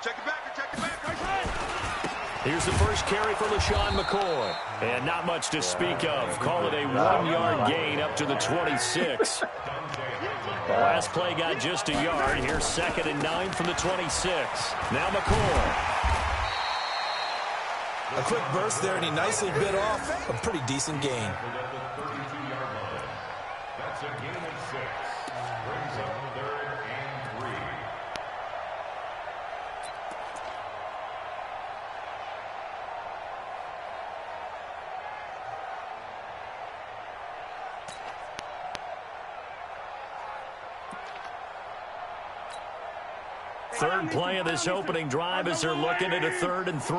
Check it back. Here's the first carry for LaShawn McCoy. And not much to speak of. Call it a 1-yard gain up to the 26. The last play got just a yard. Here's 2nd and 9 from the 26. Now McCoy. A quick burst there, and he nicely bit off a pretty decent gain. That's a gain of 6. Brings up 3rd and 3. Third play of this opening drive as they're looking at a 3rd and 3.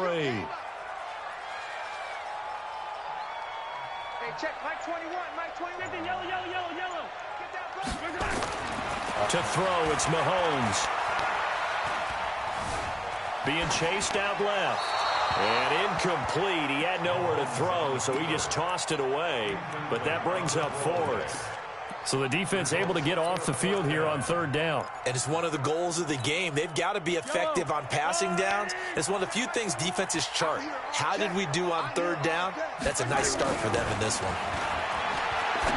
Hey, check Mike 21. Mike 21. Yellow. Get that ball. To throw, it's Mahomes. Being chased out left. And incomplete. He had nowhere to throw, so he just tossed it away. But that brings up 4th. So the defense able to get off the field here on 3rd down. And it's one of the goals of the game. They've got to be effective on passing downs. It's one of the few things defenses chart. How did we do on 3rd down? That's a nice start for them in this one.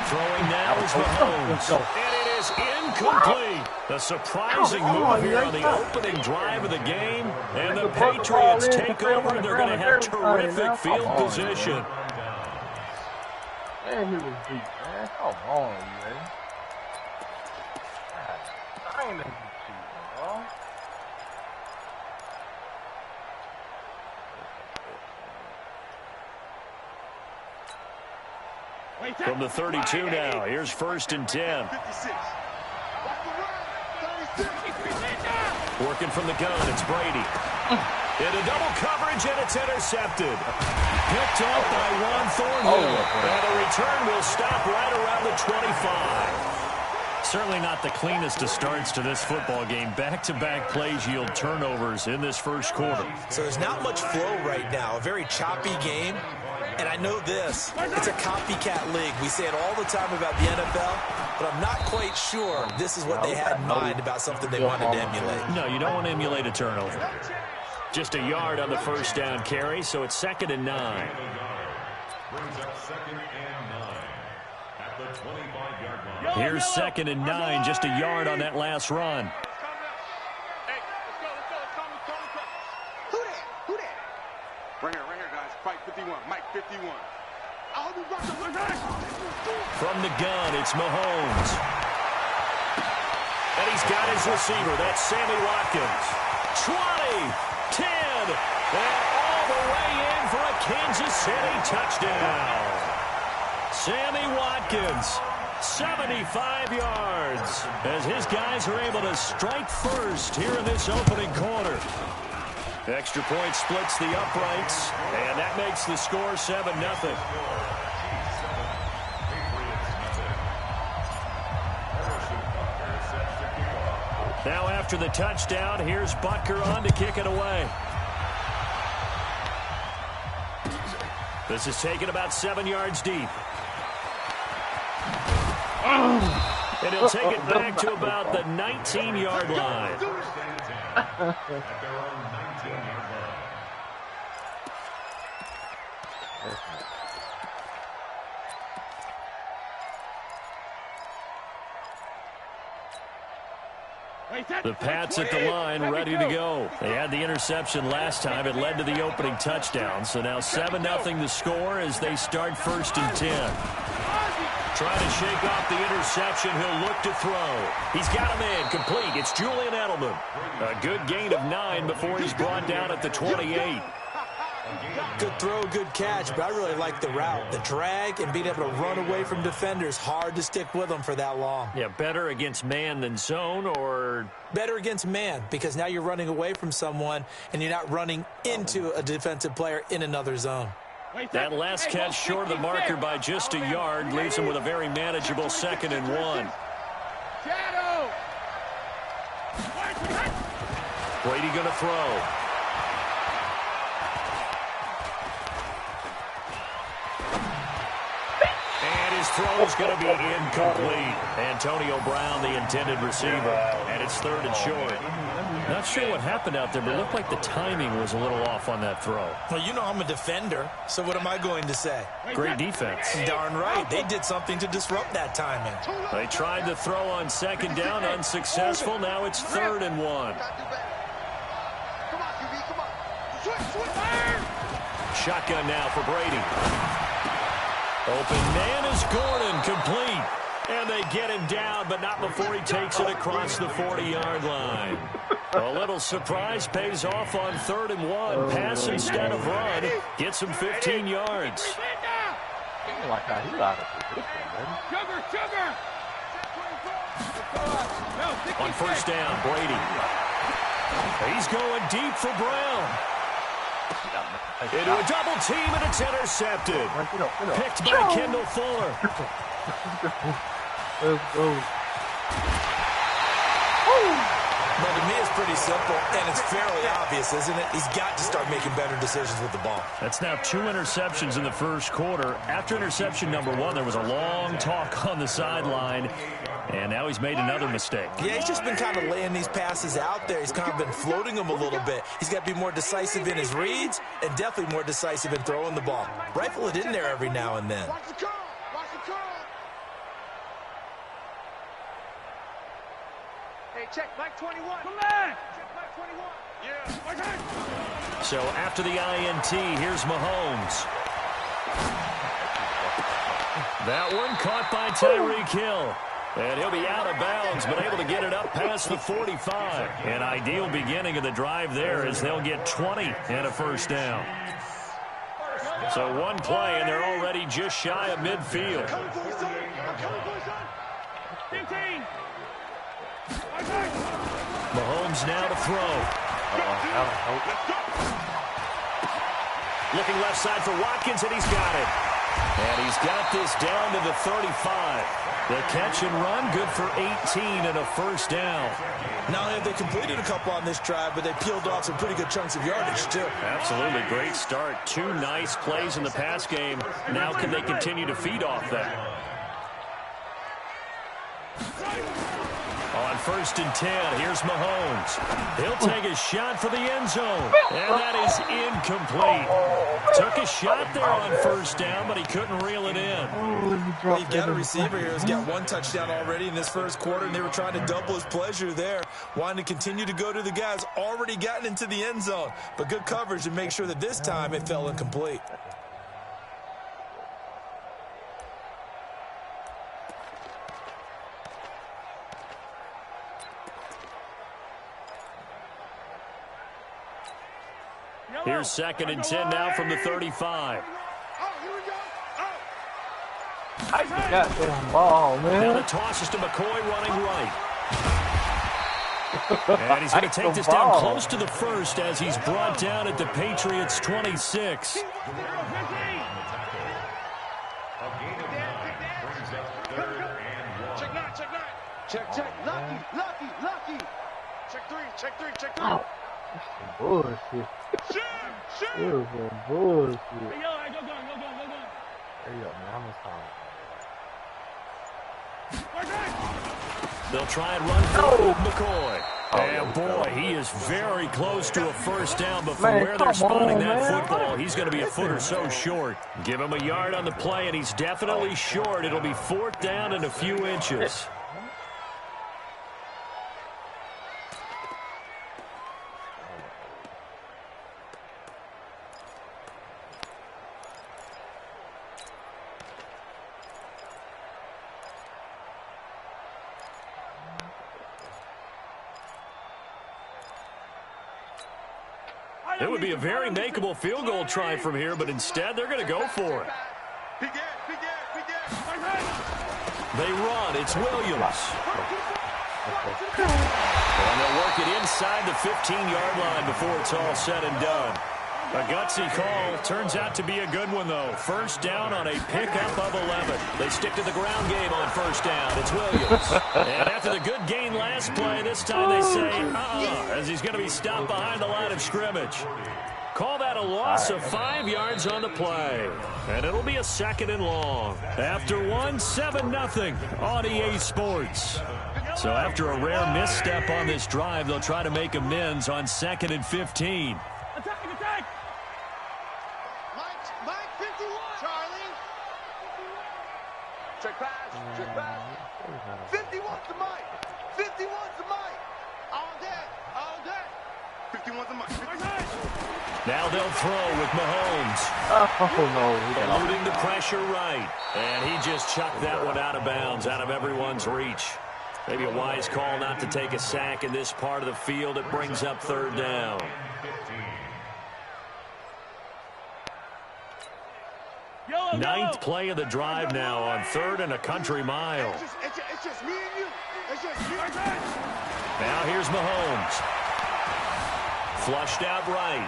Throwing now is Mahomes. And it is incomplete. A surprising move here on the opening drive of the game. And the Patriots take over, and they're going to have terrific field position. Man, he was deep, man. Come on, man. I ain't making cheating, bro. From the 32 now, here's 1st and 10. Working from the gun, it's Brady. Into double coverage, and it's intercepted. Picked off by Juan Thornhill. And the return will stop right around the 25. Certainly not the cleanest of starts to this football game. Back-to-back plays yield turnovers in this first quarter. So there's not much flow right now. A very choppy game. And I know this. It's a copycat league. We say it all the time about the NFL, but I'm not quite sure this is what they had in mind about something they wanted to emulate. No, you don't want to emulate a turnover. Just a yard on the first down carry, so it's 2nd and 9. Brings up 2nd and 9 at the 25-yard line. Here's 2nd and 9, just a yard on that last run. Hey, let's go. Who that? Right here, guys. Fight 51. Mike 51. From the gun, it's Mahomes. And he's got his receiver. That's Sammy Watkins. 20, 10, and all the way in for a Kansas City touchdown. Sammy Watkins, 75 yards, as his guys are able to strike first here in this opening quarter. Extra point splits the uprights, and that makes the score 7-0. Now after the touchdown, here's Butker on to kick it away. This is taken about 7 yards deep. And he'll take it back to about the 19-yard line. The Pats at the line, ready to go. They had the interception last time. It led to the opening touchdown. So now 7-0 the score as they start 1st and 10. Trying to shake off the interception. He'll look to throw. He's got him in. Complete. It's Julian Edelman. A good gain of 9 before he's brought down at the 28. Good throw, good catch, but I really like the route. The drag and being able to run away from defenders, hard to stick with them for that long. Yeah, better against man than zone, or? Better against man, because now you're running away from someone and you're not running into a defensive player in another zone. That last catch short of the marker by just a yard leaves him with a very manageable 2nd and 1. Brady going to throw. throw is going to be incomplete. Antonio Brown, the intended receiver, and it's 3rd and short. Not sure what happened out there, but it looked like the timing was a little off on that throw. Well, you know I'm a defender, so what am I going to say? Great defense. Darn right. They did something to disrupt that timing. They tried to throw on 2nd down, unsuccessful. Now it's 3rd and 1. Shotgun now for Brady. Open man is Gordon, complete. And they get him down, but not before he takes it across the 40-yard line. A little surprise pays off on 3rd and 1. Pass instead of run. Gets him 15 yards. Like how he out of position, man. On 1st down, Brady. He's going deep for Brown. Into a double team, and it's intercepted. Picked by Kendall Fuller. Let's go. But to me, it's pretty simple, and it's fairly obvious, isn't it? He's got to start making better decisions with the ball. That's now 2 interceptions in the 1st quarter. After interception number 1, there was a long talk on the sideline, and now he's made another mistake. Yeah, he's just been kind of laying these passes out there. He's kind of been floating them a little bit. He's got to be more decisive in his reads and definitely more decisive in throwing the ball. Rifle it in there every now and then. Watch the curl. Watch the curl. Hey, check back 21. Come back. Check back 21. Yeah. Okay. So after the INT, here's Mahomes. That one caught by Tyreek Hill. And he'll be out of bounds, but able to get it up past the 45. An ideal beginning of the drive there as they'll get 20 and a 1st down. So 1 play, and they're already just shy of midfield. 15. Mahomes now to throw. Looking left side for Watkins, and he's got it. And he's got this down to the 35. The catch and run, good for 18 and a 1st down. Not only have they completed a couple on this drive, but they peeled off some pretty good chunks of yardage, too. Absolutely great start. 2 nice plays in the pass game. Now can they continue to feed off that? On 1st and 10, here's Mahomes. He'll take a shot for the end zone. And that is incomplete. Took a shot there on 1st down, but he couldn't reel it in. Well, you've got a receiver here who's got 1 touchdown already in this 1st quarter, and they were trying to double his pleasure there, wanting to continue to go to the guys already gotten into the end zone. But good coverage to make sure that this time it fell incomplete. Here's 2nd and 10 now from the 35. I got that ball, Now man. the toss is to McCoy running right. And he's going to take this down close to the 1st as he's brought down at the Patriots' 26. Check 9, check 9. Check. Lucky. Check 3. Oh, that's some bullshit. Shoot. It was some bullshit. Hey, yo, go. Hey, yo, man, I'm sorry. They'll try and run forward with McCoy. And boy, he is very close to a 1st down, but from where they're spotting that football, he's going to be a foot or so short. Give him a yard on the play, and he's definitely short. It'll be 4th down and a few inches. It would be a very makeable field goal try from here, but instead they're going to go for it. They run. It's Williams. And they'll work it inside the 15-yard line before it's all said and done. A gutsy call. Turns out to be a good one, though. 1st down on a pickup of 11. They stick to the ground game on 1st down. It's Williams. And after the good gain last play, this time they say, as he's going to be stopped behind the line of scrimmage. Call that a loss of 5 yards on the play. And it'll be a 2nd and long. After 7-0 on EA Sports. So after a rare misstep on this drive, they'll try to make amends on 2nd and 15. Attack! Mike 51. Charlie. Check pass. 51's the Mike. 51's the Mike. All day. 51's the Mike. Now they'll throw with Mahomes. Oh, no. Eluding the pressure right. And he just chucked that one out of bounds, out of everyone's reach. Maybe a wise call not to take a sack in this part of the field. It brings up 3rd down. Ninth play of the drive now on 3rd and a country mile. It's just me and you. It's just you. Now here's Mahomes. Flushed out right.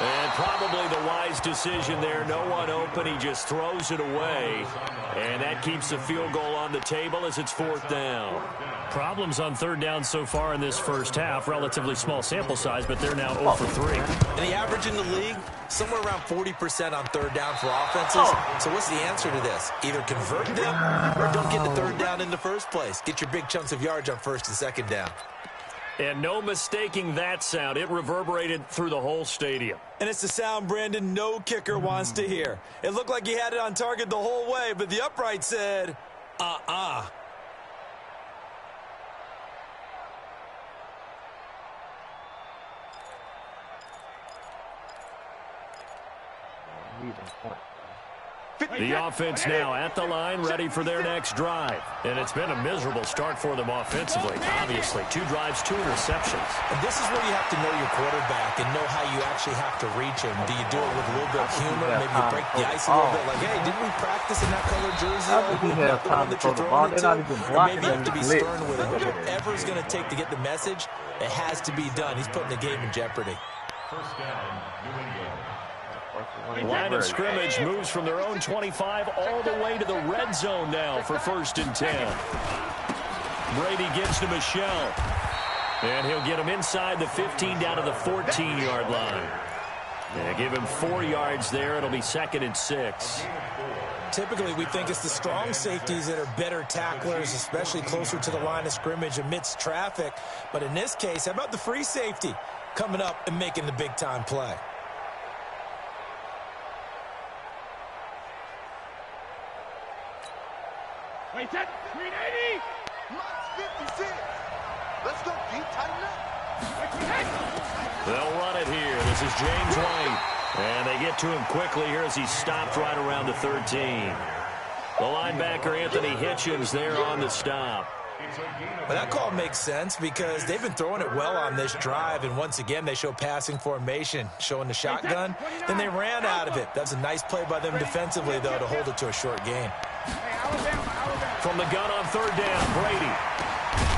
And probably the wise decision there. No one open. He just throws it away. And that keeps the field goal on the table as it's 4th down. Problems on 3rd down so far in this first half. Relatively small sample size, but they're now 0 for 3. And the average in the league, somewhere around 40% on 3rd down for offenses. So what's the answer to this? Either convert them or don't get the 3rd down in the first place. Get your big chunks of yards on 1st and 2nd down. And no mistaking that sound. It reverberated through the whole stadium. And it's the sound, Brandon, no kicker wants to hear. It looked like he had it on target the whole way, but the upright said, The offense now at the line, ready for their next drive. And it's been a miserable start for them offensively. Obviously, 2 drives, 2 interceptions. And this is where you have to know your quarterback and know how you actually have to reach him. Do you do it with a little bit of humor? Maybe you break the ice a little bit. Like, hey, didn't we practice in that colored jersey? Not the one that you're throwing it to. Or maybe you have to be stern with it. Whatever it's going to take to get the message, it has to be done. He's putting the game in jeopardy. First down, New England. Line of scrimmage moves from their own 25 all the way to the red zone now for 1st and 10. Brady gives to Michelle. And he'll get him inside the 15 down to the 14-yard line. And give him 4 yards there. It'll be 2nd and 6. Typically, we think it's the strong safeties that are better tacklers, especially closer to the line of scrimmage amidst traffic. But in this case, how about the free safety coming up and making the big-time play? Wait, that 380. Mike's 56. Let's go, Pete. Tighten up. They'll run it here. This is James White. And they get to him quickly here as he's stopped right around the 13. The linebacker, Anthony Hitchens, there on the stop. But that call makes sense because they've been throwing it well on this drive, and once again they show passing formation, showing the shotgun. Then they ran out of it. That's a nice play by them defensively, though, to hold it to a short gain. From the gun on 3rd down, Brady.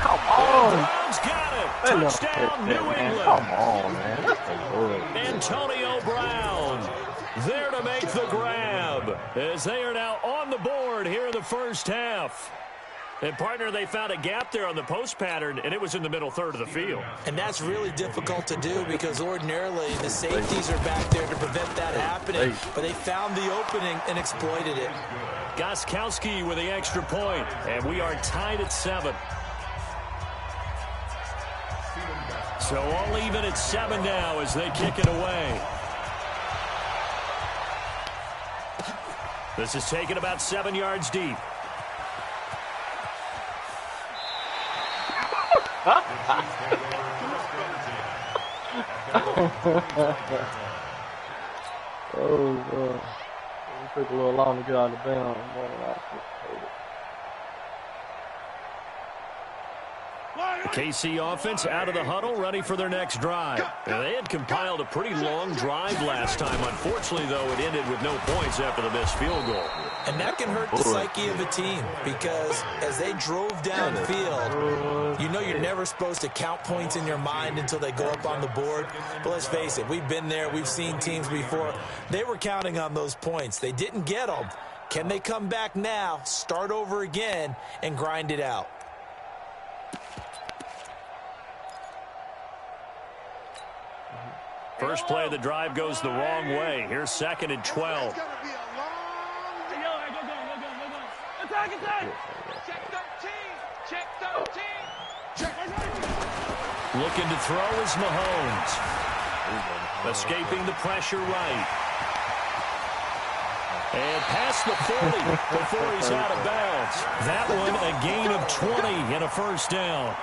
Come on. Browns got it. Touchdown, New England. Come on, man. That's so good. Antonio Brown there to make the grab as they are now on the board here in the first half. And, partner, they found a gap there on the post pattern, and it was in the middle 3rd of the field. And that's really difficult to do because ordinarily the safeties are back there to prevent that happening. But they found the opening and exploited it. Gostkowski with the extra point, and we are tied at 7. So all even at 7 now as they kick it away. This is taken about 7 yards deep. Oh, God. It took a little long to get out of bounds. The KC offense out of the huddle, ready for their next drive. Now, they had compiled a pretty long drive last time. Unfortunately, though, it ended with no points after the missed field goal. And that can hurt the psyche of a team because as they drove downfield, you know you're never supposed to count points in your mind until they go up on the board. But let's face it, we've been there. We've seen teams before. They were counting on those points. They didn't get them. Can they come back now, start over again, and grind it out? First play of the drive goes the wrong way. Here's 2nd and 12. It's gonna be a long... Attack! Check 13! Check 13! Check 13! Looking to throw is Mahomes. Escaping the pressure right. And past the 40 before he's out of bounds. That one a gain of 20 and a first down.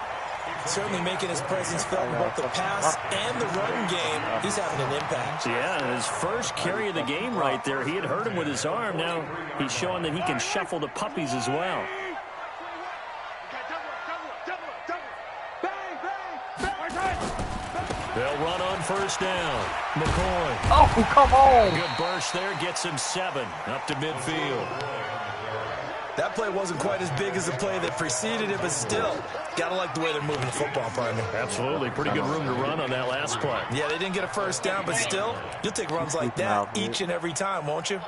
Certainly making his presence felt in both the pass and the run game. He's having an impact. Yeah, his first carry of the game right there. He had hurt him with his arm. Now he's showing that he can shuffle the puppies as well. They'll run on first down. McCoy. Oh, come on. Good burst there. Gets him 7 up to midfield. That play wasn't quite as big as the play that preceded it, but still, gotta like the way they're moving the football, partner. Absolutely. Pretty good room to run on that last play. Yeah, they didn't get a first down, but still, you'll take runs like that each and every time, won't you?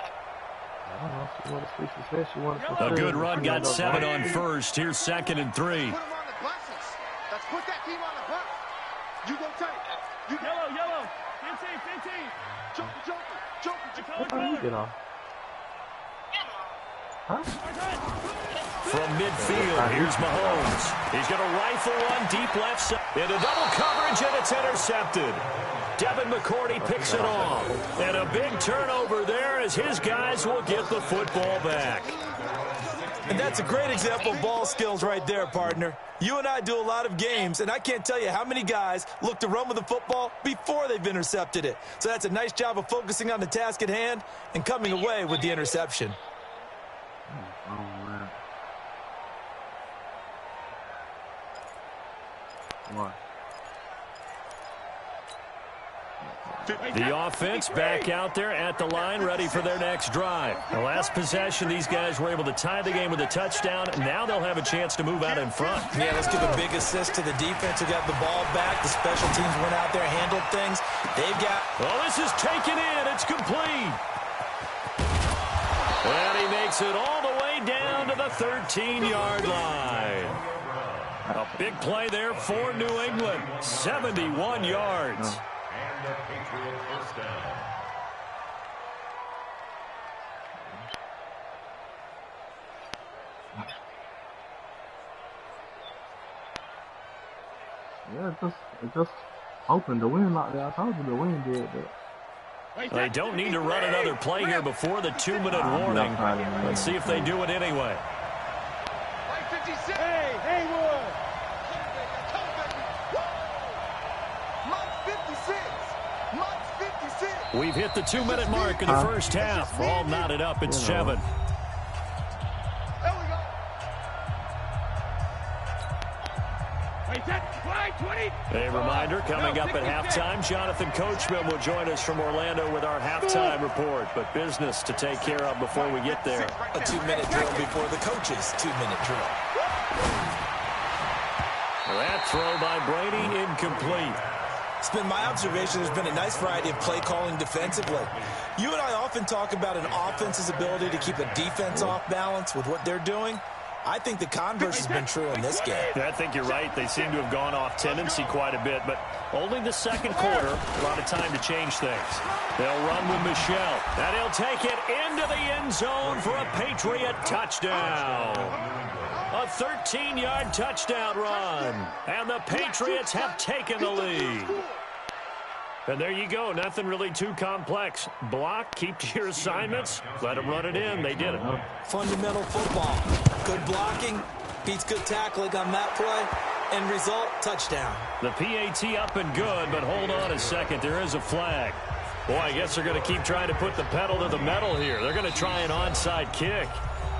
A good run got 7 on first. Here's 2nd and 3. Put him on the buses. Let's put that team on the bus. You go take. Yellow. 15. Joker. Huh? From midfield, here's Mahomes. He's going to rifle one deep left side. Into double coverage, and it's intercepted. Devin McCourty picks it off. And a big turnover there as his guys will get the football back. And that's a great example of ball skills right there, partner. You and I do a lot of games, and I can't tell you how many guys look to run with the football before they've intercepted it. So that's a nice job of focusing on the task at hand and coming away with the interception. The offense back out there at the line, ready for their next drive. The last possession, these guys were able to tie the game with a touchdown. Now they'll have a chance to move out in front. Yeah, let's give a big assist to the defense who got the ball back. The special teams went out there, handled things. They've got... Well, this is taken in. It's complete. And he makes it all the way down to the 13-yard line. A big play there for New England. 71 yards. And the Patriots first down. Yeah, it just hoping the wind like that. I told you the wind did that. They don't need to run another play here before the 2-minute warning. Let's see if they do it anyway. Hey, Haywood! Month 56! We've hit the 2-minute mark in the first half. All knotted up at 7. There we go! A reminder, coming up at halftime, Jonathan Coachman will join us from Orlando with our halftime report. But business to take care of before we get there. A 2-minute drill before the coach's 2-minute drill. That throw by Brady incomplete. It's been my observation there's been a nice variety of play calling defensively. You and I often talk about an offense's ability to keep a defense off balance with what they're doing. I think the converse has been true in this game. Yeah, I think you're right. They seem to have gone off tendency quite a bit, but only the second quarter, a lot of time to change things. They'll run with Michelle, and he'll take it into the end zone for a Patriot touchdown. A 13-yard touchdown run, and the Patriots have taken the lead. And there you go. Nothing really too complex. Block, keep to your assignments, let them run it in. They did it. Fundamental football. Good blocking, beats good tackling on that play, and result, touchdown. The PAT up and good, but hold on a second. There is a flag. Boy, I guess they're going to keep trying to put the pedal to the metal here. They're going to try an onside kick.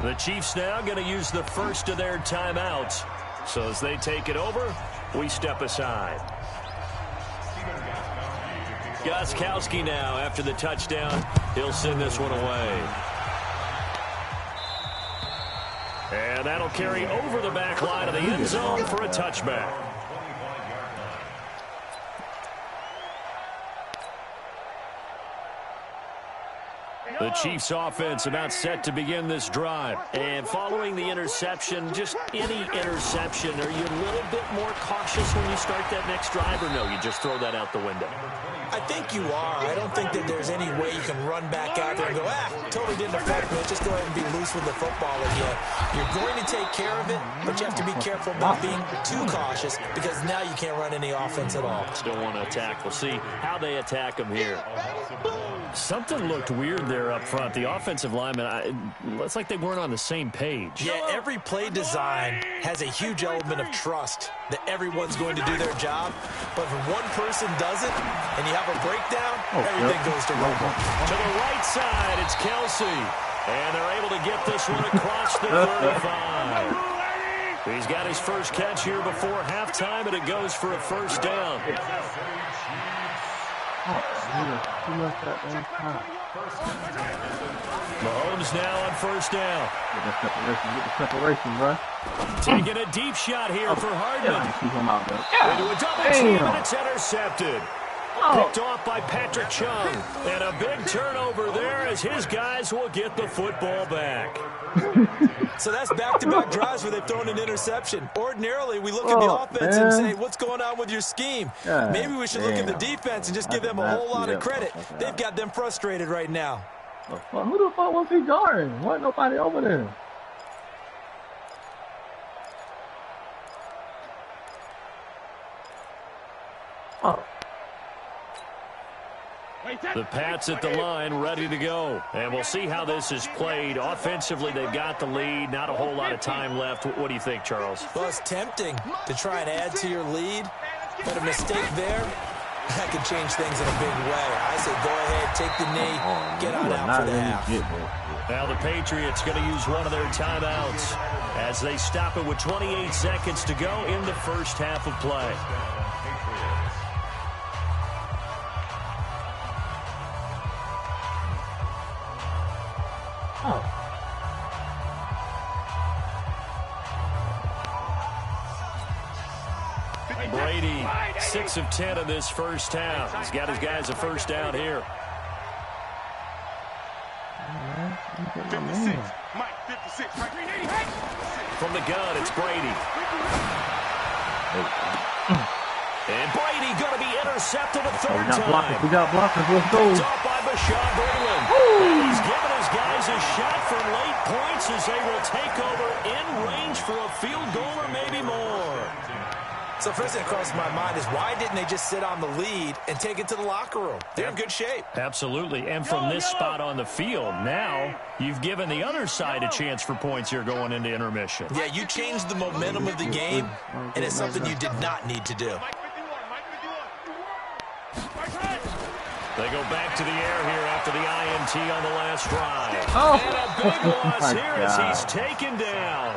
The Chiefs now going to use the first of their timeouts. So as they take it over, we step aside. Gostkowski now after the touchdown. He'll send this one away. And that'll carry over the back line of the end zone for a touchback. The Chiefs offense about set to begin this drive. And following the interception, just any interception, are you a little bit more cautious when you start that next drive, or no, you just throw that out the window? I think you are. I don't think that there's any way you can run back out there and go, totally didn't affect me. Just go ahead and be loose with the football again. You're going to take care of it, but you have to be careful about being too cautious because now you can't run any offense at all. Still want to attack. We'll see how they attack him here. Something looked weird there up front. The offensive linemen, it's like they weren't on the same page. Yeah, every play design has a huge element of trust that everyone's going to do their job. But if one person doesn't and you have a breakdown, everything goes to rumble. To the right side, it's Kelsey. And they're able to get this one across the 35. He's got his first catch here before halftime, and it goes for a first down. Mahomes now on first down. Get the separation, bro. Taking a deep shot here for Hardman. Into a double team, and it's intercepted. Picked off by Patrick Chung. And a big turnover there as his guys will get the football back. So that's back-to-back drives where they've thrown an interception. Ordinarily, we look at the offense and say, what's going on with your scheme? Maybe we should look at the defense and just give them a whole lot of credit. They've got them frustrated right now. Who the fuck was he guarding? Wasn't nobody over there. The Pats at the line, ready to go. And we'll see how this is played. Offensively, they've got the lead. Not a whole lot of time left. What do you think, Charles? Well, it's tempting to try and add to your lead, but a mistake there, that could change things in a big way. I say go ahead, take the knee, get on out for the half. Now the Patriots going to use one of their timeouts as they stop it with 28 seconds to go in the first half of play. Brady, 6 of 10 in this first half. He's got his guys a first down here. 56. Mike, 56. Mike, from the gun, it's Brady. And Brady going to be intercepted a third time. We got blockers. Let's go. Picked off by Bashaud Breeland. And he's giving his guys a shot for late points as they will take over in range for a field goal or maybe more. So first thing that crosses my mind is why didn't they just sit on the lead and take it to the locker room? They're in good shape. Absolutely. And from this spot on the field, now you've given the other side a chance for points here going into intermission. Yeah, you changed the momentum of the game, and it's something you did not need to do. They go back to the air here after the INT on the last drive. Oh. And a big loss here as he's taken down.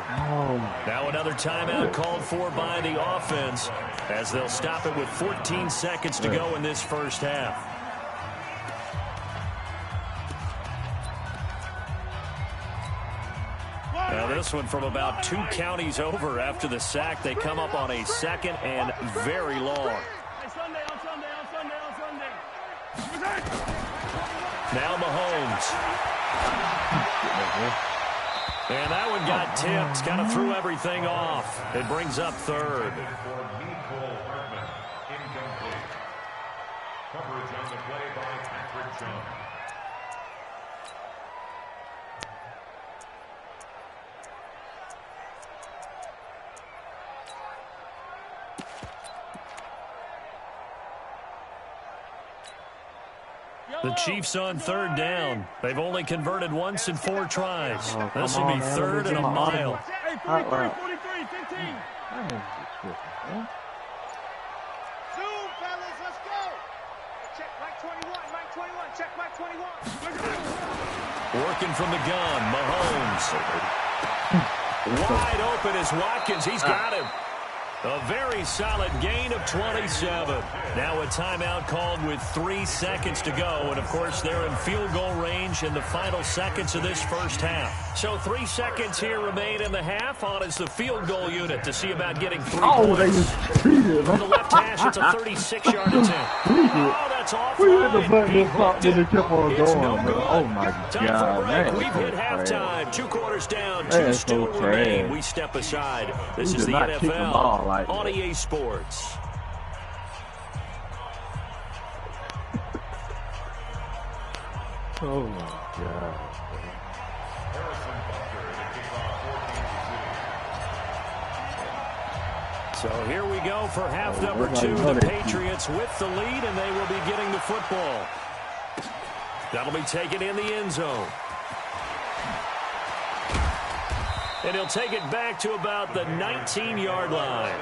Now another timeout called for by the offense as they'll stop it with 14 seconds to go in this first half. Now this one from about 2 counties over after the sack. They come up on a second and very long. Now Mahomes. And that one got tipped. Kind of threw everything off. It brings up third. Coverage on the play by Patrick Chung. The Chiefs on third down. They've only converted once in 4 tries. This will be third and a mile. Hey, 43, 43, 15. Zoom, fellas, let's go. Check Mike 21, Mike 21, check Mike 21. Working from the gun, Mahomes. Wide open is Watkins. He's got him. A very solid gain of 27. Now a timeout called with 3 seconds to go. And, of course, they're in field goal range in the final seconds of this first half. So 3 seconds here remain in the half on as the field goal unit to see about getting 3 points. They just cheated. From the left hash, it's a 36-yard attempt. Oh, that's offline. We hit the button and stopped and it kept on It's going. no good. Oh, my Time God. for a break. Man, We've hit halftime. 2 quarters down. 2 still remain. We step aside. This is the NFL. On EA Sports. Oh my God. So here we go for half number 2. The Patriots with the lead, and they will be getting the football. That'll be taken in the end zone. And he'll take it back to about the 19-yard line.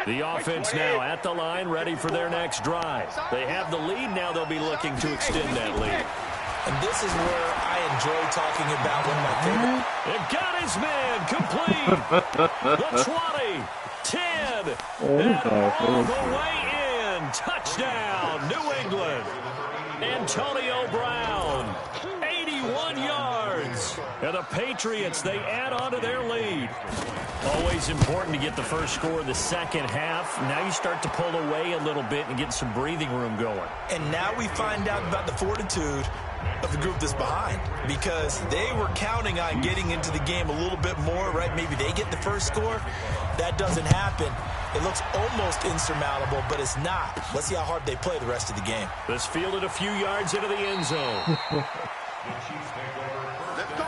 The offense now at the line, ready for their next drive. They have the lead. Now they'll be looking to extend that lead. And this is where I enjoy talking about one of my favorite. It got his man complete. The 20, 10, and all the way in. Touchdown, New England. Antonio Brown, 81 yards. And the Patriots, they add on to their lead. Always important to get the first score of the second half. Now you start to pull away a little bit and get some breathing room going. And now we find out about the fortitude of the group that's behind, because they were counting on getting into the game a little bit more, right? Maybe they get the first score. That doesn't happen. It looks almost insurmountable, but it's not. Let's see how hard they play the rest of the game. This fielded a few yards into the end zone. Let's go.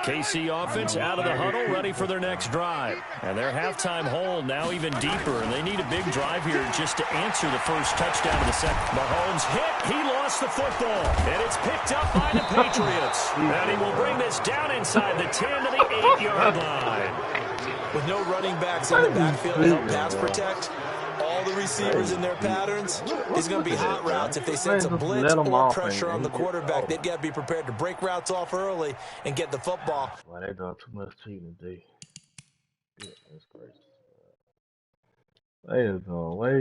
KC offense out of the huddle, ready for their next drive. And their halftime hole now even deeper, and they need a big drive here just to answer the first touchdown of the second. Mahomes hit. He lost the football, and it's picked up by the Patriots. And he will bring this down inside the 10 to the 8-yard line. With no running backs in the backfield to help pass protect, all the receivers in their patterns, there's going to be hot routes. If they sense a blitz or pressure on the quarterback, they've got to be prepared to break routes off early and get the football. Well, they done too much cheating today. Yeah, that's crazy. They is doing way